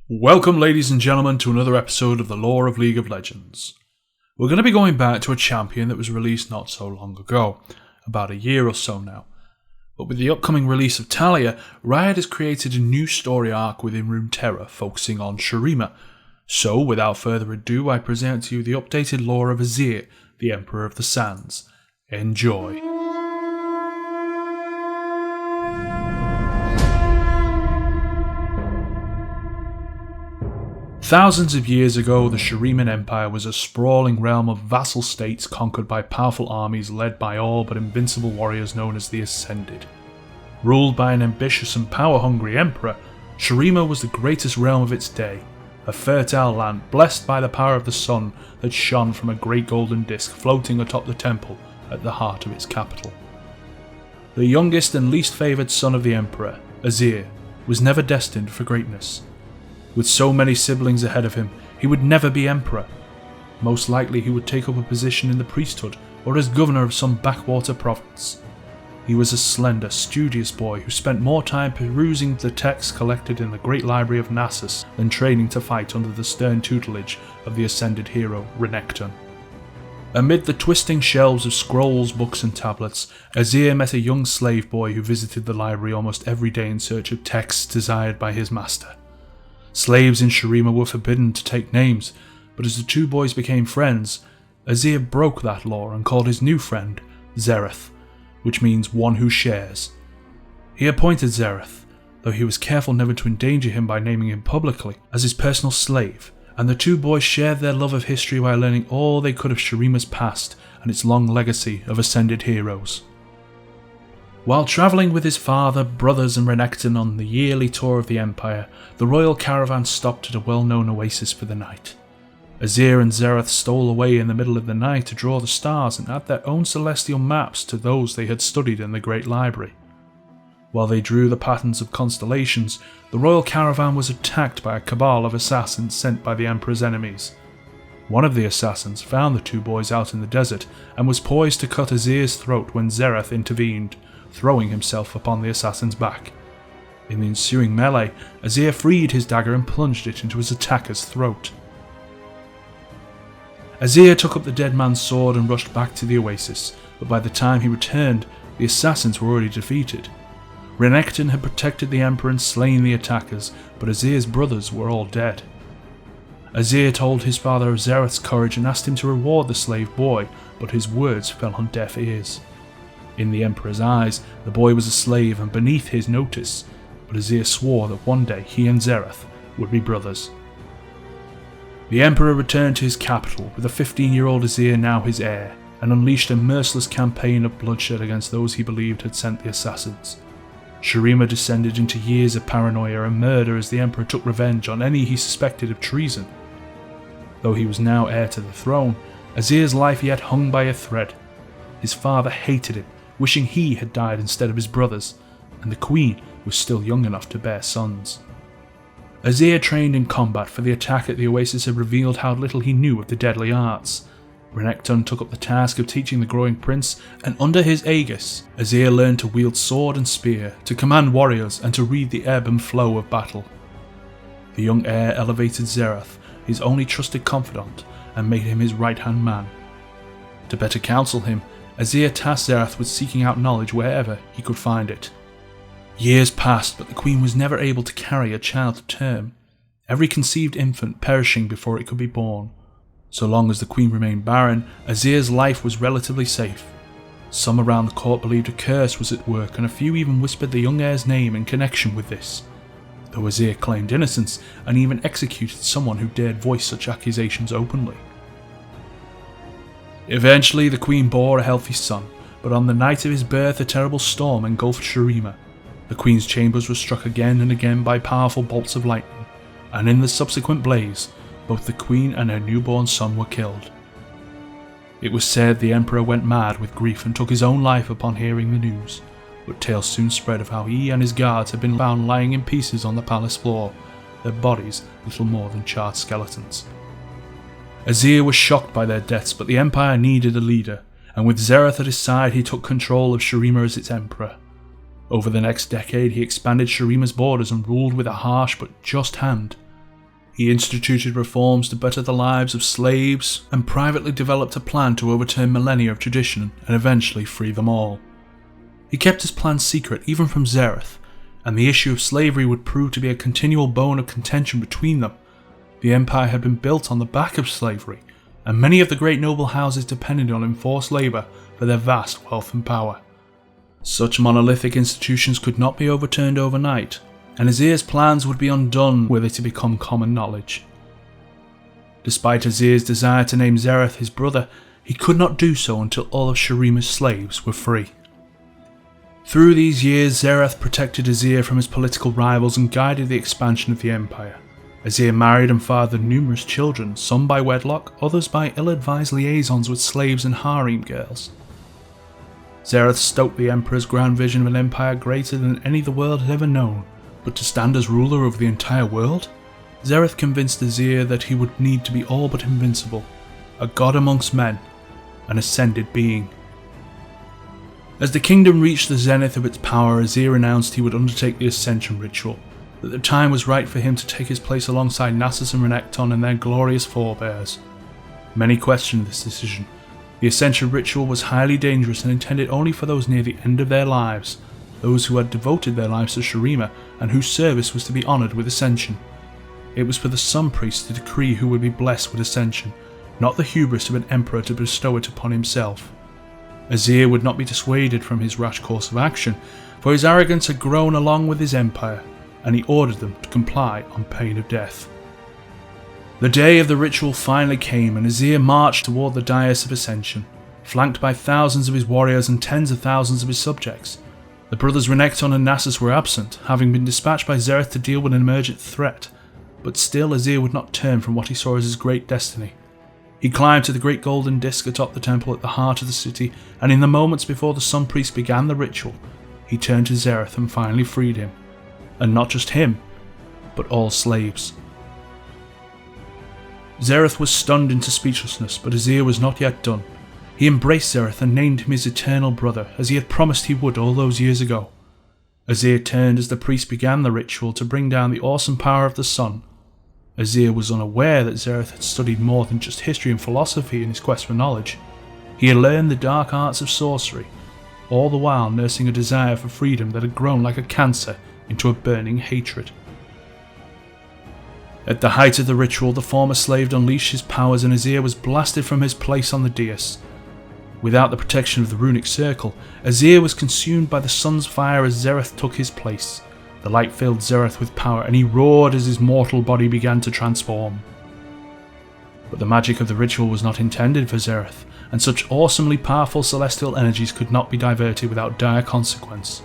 Welcome, ladies and gentlemen, to another episode of the Lore of League of Legends. We're going to be going back to a champion that was released not so long ago, about a year or so now. But with the upcoming release of Talia, Riot has created a new story arc within Runeterra focusing on Shurima. So, without further ado, I present to you the updated lore of Azir, the Emperor of the Sands. Enjoy. Thousands of years ago, the Shuriman Empire was a sprawling realm of vassal states conquered by powerful armies led by all but invincible warriors known as the Ascended. Ruled by an ambitious and power-hungry emperor, Shurima was the greatest realm of its day, a fertile land blessed by the power of the sun that shone from a great golden disc floating atop the temple at the heart of its capital. The youngest and least favoured son of the emperor, Azir, was never destined for greatness. With so many siblings ahead of him, he would never be emperor. Most likely he would take up a position in the priesthood or as governor of some backwater province. He was a slender, studious boy who spent more time perusing the texts collected in the great library of Nasus than training to fight under the stern tutelage of the ascended hero Renekton. Amid the twisting shelves of scrolls, books and tablets, Azir met a young slave boy who visited the library almost every day in search of texts desired by his master. Slaves in Shurima were forbidden to take names, but as the two boys became friends, Azir broke that law and called his new friend Xerath, which means one who shares. He appointed Xerath, though he was careful never to endanger him by naming him publicly, as his personal slave, and the two boys shared their love of history while learning all they could of Shurima's past and its long legacy of ascended heroes. While travelling with his father, brothers and Renekton on the yearly tour of the Empire, the royal caravan stopped at a well-known oasis for the night. Azir and Xerath stole away in the middle of the night to draw the stars and add their own celestial maps to those they had studied in the Great Library. While they drew the patterns of constellations, the royal caravan was attacked by a cabal of assassins sent by the Emperor's enemies. One of the assassins found the two boys out in the desert and was poised to cut Azir's throat when Xerath intervened, throwing himself upon the assassin's back. In the ensuing melee, Azir freed his dagger and plunged it into his attacker's throat. Azir took up the dead man's sword and rushed back to the oasis, but by the time he returned, the assassins were already defeated. Renekton had protected the Emperor and slain the attackers, but Azir's brothers were all dead. Azir told his father of Xerath's courage and asked him to reward the slave boy, but his words fell on deaf ears. In the Emperor's eyes, the boy was a slave and beneath his notice, but Azir swore that one day he and Xerath would be brothers. The Emperor returned to his capital, with a 15-year-old Azir now his heir, and unleashed a merciless campaign of bloodshed against those he believed had sent the assassins. Shurima descended into years of paranoia and murder as the Emperor took revenge on any he suspected of treason. Though he was now heir to the throne, Azir's life yet hung by a thread. His father hated him, wishing he had died instead of his brothers, and the Queen was still young enough to bear sons. Azir trained in combat, for the attack at the oasis had revealed how little he knew of the deadly arts. Renekton took up the task of teaching the growing prince, and under his aegis, Azir learned to wield sword and spear, to command warriors and to read the ebb and flow of battle. The young heir elevated Xerath, his only trusted confidant, and made him his right-hand man. To better counsel him, Azir tasked Xerath with seeking out knowledge wherever he could find it. Years passed, but the Queen was never able to carry a child to term, every conceived infant perishing before it could be born. So long as the Queen remained barren, Azir's life was relatively safe. Some around the court believed a curse was at work, and a few even whispered the young heir's name in connection with this, though Azir claimed innocence and even executed someone who dared voice such accusations openly. Eventually, the Queen bore a healthy son, but on the night of his birth a terrible storm engulfed Shurima. The Queen's chambers were struck again and again by powerful bolts of lightning, and in the subsequent blaze, both the Queen and her newborn son were killed. It was said the Emperor went mad with grief and took his own life upon hearing the news, but tales soon spread of how he and his guards had been found lying in pieces on the palace floor, their bodies little more than charred skeletons. Azir was shocked by their deaths, but the Empire needed a leader, and with Xerath at his side he took control of Shurima as its Emperor. Over the next decade he expanded Shurima's borders and ruled with a harsh but just hand. He instituted reforms to better the lives of slaves and privately developed a plan to overturn millennia of tradition and eventually free them all. He kept his plans secret even from Xerath, and the issue of slavery would prove to be a continual bone of contention between them. The empire had been built on the back of slavery, and many of the great noble houses depended on enforced labour for their vast wealth and power. Such monolithic institutions could not be overturned overnight, and Azir's plans would be undone were they to become common knowledge. Despite Azir's desire to name Xerath his brother, he could not do so until all of Shurima's slaves were free. Through these years, Xerath protected Azir from his political rivals and guided the expansion of the empire. Azir married and fathered numerous children, some by wedlock, others by ill-advised liaisons with slaves and harem girls. Xerath stoked the Emperor's grand vision of an empire greater than any the world had ever known, but to stand as ruler over the entire world? Xerath convinced Azir that he would need to be all but invincible, a god amongst men, an ascended being. As the kingdom reached the zenith of its power, Azir announced he would undertake the Ascension Ritual, that the time was right for him to take his place alongside Nasus and Renekton and their glorious forebears. Many questioned this decision. The Ascension Ritual was highly dangerous and intended only for those near the end of their lives, those who had devoted their lives to Shurima and whose service was to be honoured with Ascension. It was for the Sun Priest to decree who would be blessed with Ascension, not the hubris of an emperor to bestow it upon himself. Azir would not be dissuaded from his rash course of action, for his arrogance had grown along with his empire, and he ordered them to comply on pain of death. The day of the ritual finally came, and Azir marched toward the dais of Ascension, flanked by thousands of his warriors and tens of thousands of his subjects. The brothers Renekton and Nasus were absent, having been dispatched by Xerath to deal with an emergent threat, but still Azir would not turn from what he saw as his great destiny. He climbed to the great golden disc atop the temple at the heart of the city, and in the moments before the Sun Priest began the ritual, he turned to Xerath and finally freed him. And not just him, but all slaves. Xerath was stunned into speechlessness, but Azir was not yet done. He embraced Xerath and named him his eternal brother, as he had promised he would all those years ago. Azir turned as the priest began the ritual to bring down the awesome power of the sun. Azir was unaware that Xerath had studied more than just history and philosophy in his quest for knowledge. He had learned the dark arts of sorcery, all the while nursing a desire for freedom that had grown like a cancer into a burning hatred. At the height of the ritual, the former slave unleashed his powers and Azir was blasted from his place on the dais. Without the protection of the runic circle, Azir was consumed by the sun's fire as Xerath took his place. The light filled Xerath with power, and he roared as his mortal body began to transform. But the magic of the ritual was not intended for Xerath, and such awesomely powerful celestial energies could not be diverted without dire consequence.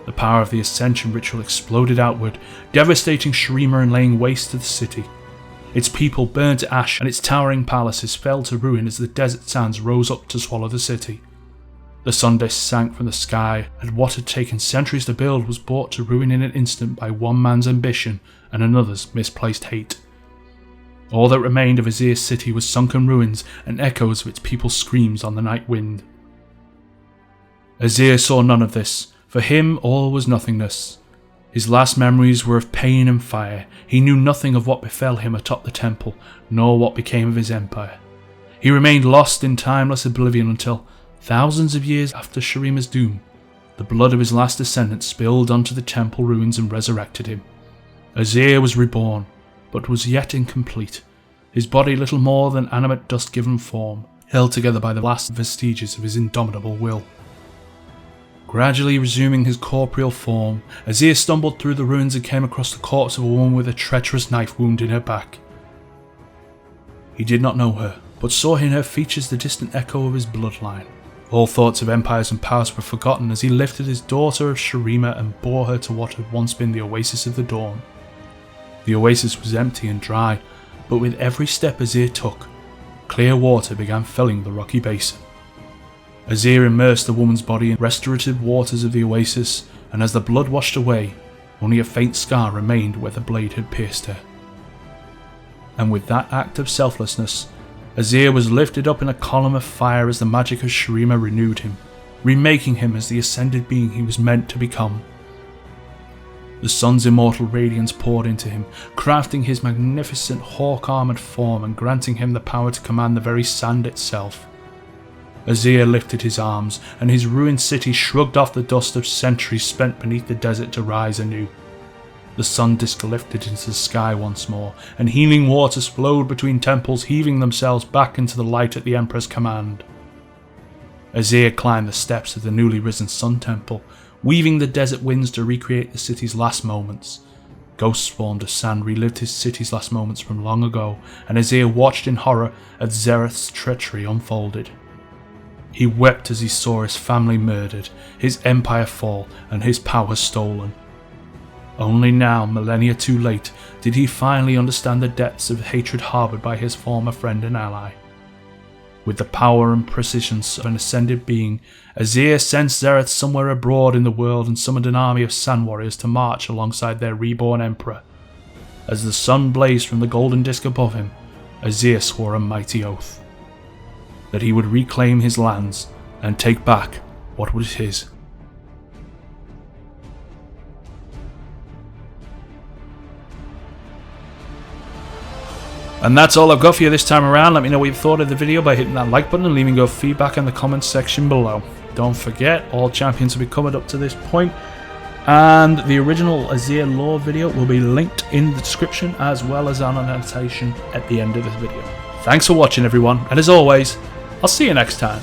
The power of the Ascension Ritual exploded outward, devastating Shurima and laying waste to the city. Its people burned to ash, and its towering palaces fell to ruin as the desert sands rose up to swallow the city. The sun disk sank from the sky, and what had taken centuries to build was brought to ruin in an instant by one man's ambition and another's misplaced hate. All that remained of Azir's city was sunken ruins and echoes of its people's screams on the night wind. Azir saw none of this. For him, all was nothingness. His last memories were of pain and fire. He knew nothing of what befell him atop the temple, nor what became of his empire. He remained lost in timeless oblivion until, thousands of years after Shurima's doom, the blood of his last descendant spilled onto the temple ruins and resurrected him. Azir was reborn, but was yet incomplete, his body little more than animate dust given form, held together by the last vestiges of his indomitable will. Gradually resuming his corporeal form, Azir stumbled through the ruins and came across the corpse of a woman with a treacherous knife wound in her back. He did not know her, but saw in her features the distant echo of his bloodline. All thoughts of empires and powers were forgotten as he lifted his daughter of Shurima and bore her to what had once been the Oasis of the Dawn. The oasis was empty and dry, but with every step Azir took, clear water began filling the rocky basin. Azir immersed the woman's body in restorative waters of the oasis, and as the blood washed away, only a faint scar remained where the blade had pierced her. And with that act of selflessness, Azir was lifted up in a column of fire as the magic of Shurima renewed him, remaking him as the ascended being he was meant to become. The sun's immortal radiance poured into him, crafting his magnificent hawk-armoured form and granting him the power to command the very sand itself. Azir lifted his arms, and his ruined city shrugged off the dust of centuries spent beneath the desert to rise anew. The sun disk lifted into the sky once more, and healing waters flowed between temples, heaving themselves back into the light at the Emperor's command. Azir climbed the steps of the newly risen Sun Temple, weaving the desert winds to recreate the city's last moments. Ghosts formed of sand relived his city's last moments from long ago, and Azir watched in horror as Xerath's treachery unfolded. He wept as he saw his family murdered, his empire fall, and his power stolen. Only now, millennia too late, did he finally understand the depths of hatred harboured by his former friend and ally. With the power and precision of an ascended being, Azir sensed Xerath somewhere abroad in the world and summoned an army of sand warriors to march alongside their reborn emperor. As the sun blazed from the golden disk above him, Azir swore a mighty oath that he would reclaim his lands and take back what was his. And that's all I've got for you this time around. Let me know what you thought of the video by hitting that like button and leaving your feedback in the comments section below. Don't forget, all champions will be covered up to this point, and the original Azir lore video will be linked in the description as well as an annotation at the end of this video. Thanks for watching everyone, and as always, I'll see you next time.